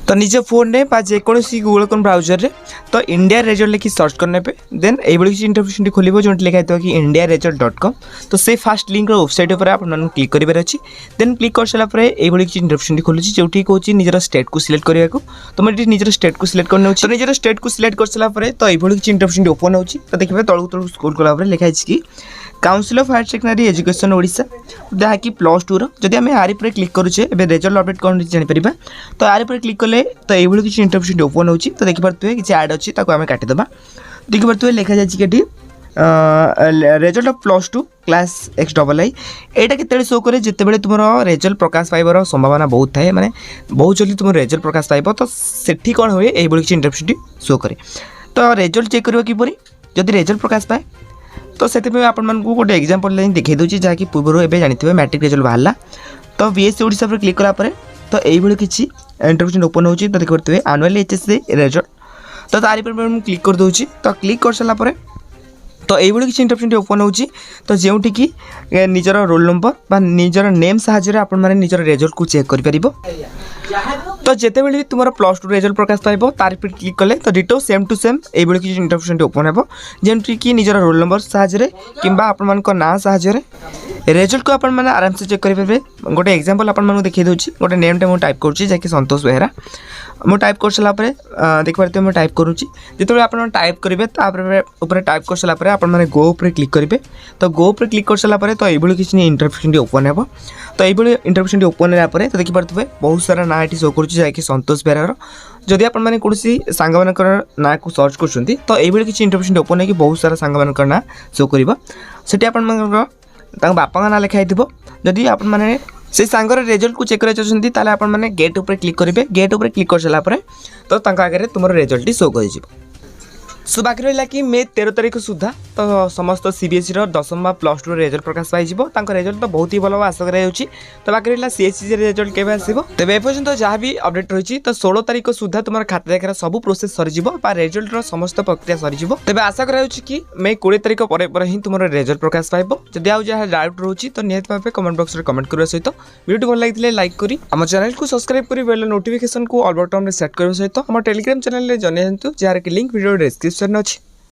तो निज फोन में जेकोसी गूगल क्रोम ब्राउजर रे तो इंडिया रेजल्ट लिखी सर्च करने पे देन ये किसी इंटरफेस खोल जो लिखा है कि indiaresult.com तो से फास्ट लिंक वेबसाइट पर आप क्लिक करार अच्छी देन क्लिक कर सारापर ये किसी इंटरफेस खोलुँ जो कौन निजर स्टेट को सिलेक्ट करने को तो मुझे निजर स्टेट को सिलेक्ट करने तो निजर स्टेट को सिलेक्ट कर सारापर तो ये किसी इंटरफेस ओपन हो तो देखिए तलू तलू स्क्रॉल कला लिखा है कि council of higher secondary education Odisha जहाँकि +2 जदि आम यार पर क्लिक करुचे रेजल्ट अपडेट कौन जापर तो यार पर क्लिक कले तो ये किसी इंटरफेस ओपन हो तो देखिए किसी आड अच्छी आम काटिदेव देखिए लिखा जाए रेजल्ट ऑफ +2 क्लास XII यहाँ के शो करे जिते तुम रेजल्ट प्रकाश पाइबार संभावना बहुत थाए माने बहुत जल्दी तुम रेजल्ट प्रकाश पाइब तो सेठी कौन हुए ये किसी इंटरफेस शो करे तो रेजल्ट चेक करवा किपरि जदि रेजल्ट प्रकाश पाए तो से आपको गोटे एग्जांपल देखा दूसरी जहाँकि पूर्व एवं जानते हैं मैट्रिक रेजल्ट बाहर तो BSc ओडिशा पर क्लिक कलापर तो यही किसी इंटरफेस ओपन हो तो देखिए एनुअल HSC रेजल्ट तो तारी पर क्लिक कर दूसरी तो क्लिक कर सारापर तो ये किसी इंटरफेस ओपन हो तो जो कि निजर रोल नंबर बा निजर नेम साहाय्य आप निजर रेजल्ट को चेक कर तो जिते भी तुम +2 रेजल्ट प्रकाश पाइब तार पर क्लिक कले तो डिटो सेम टू सेम ये किसी इंटरफेस ओपन हो जमी कि निजर रोल नंबर साहाय्य कि आपण ना साहाय्य रेजल्ट को आपण मैंने आराम से चेक करेंगे गोटे एग्जांपल आपको देखिए दूसरी गोटे नेमटे मुझे टाइप करुँची संतोष बेहरा मुझे टाइप कर सारापर देखिए मुझे टाइप करुँची जिते आप टाइप करेंगे तापर टाइप कर सारापर आप गो पर क्लिक करेंगे तो गो पर क्लिक कर सारापर तो ये किसी इंटरफेस ओपन हो तो ये इंटरफेस ओपन होगा तो देखिए बहुत सारा ना ये शो करुँची संतोष बेहरार जदि आप कौन सांग मान ना को सर्च कर तो ये किसी इंटरफेस ओपन हो बहुत सारा सांग मान ना शो कर बापा ना लिखाई जदि आप से सांगर रेजल्ट को चेक करना चाहते हैं आप गेट उपर क्लिक करेंगे गेट उपर क्लिक कर सारापर तो आगे तुम रेजल्ट शो कर सो बाकी रहा कि मे 13 तारीख सुधा तो समस्त CBSE दशम +2 रेजल्ट प्रकाश पाइब रेजल्ट तो बहुत ही भल आशा कर तो बाकी रहा CHC रेजल्ट केवे आसो तेज एपर्यंत जहाँ भी अपडेट रही तो 16 तारीख सुधा तुम खाता देखार सब प्रोसेस सरीज रेजल्ट समस्त प्रक्रिया सरीज तेज आशा कर कि मे 20 तारीख पर ही तुम रेजल्ट प्रकाश पाइब जदि आज जहाँ डाउट रोचे तो निहत भाव कमेंट बॉक्स में कमेंट करने सहित वीडियो भल लगी लाइक करी आम चैनल को सब्सक्राइब करी बेल नोटिफिकेशन को ऑल बटन में सेट करने सहित आम टेलीग्राम चैनल में जन जहाँ लिंक वीडियो डिस्क्रिप्शन अच्छी।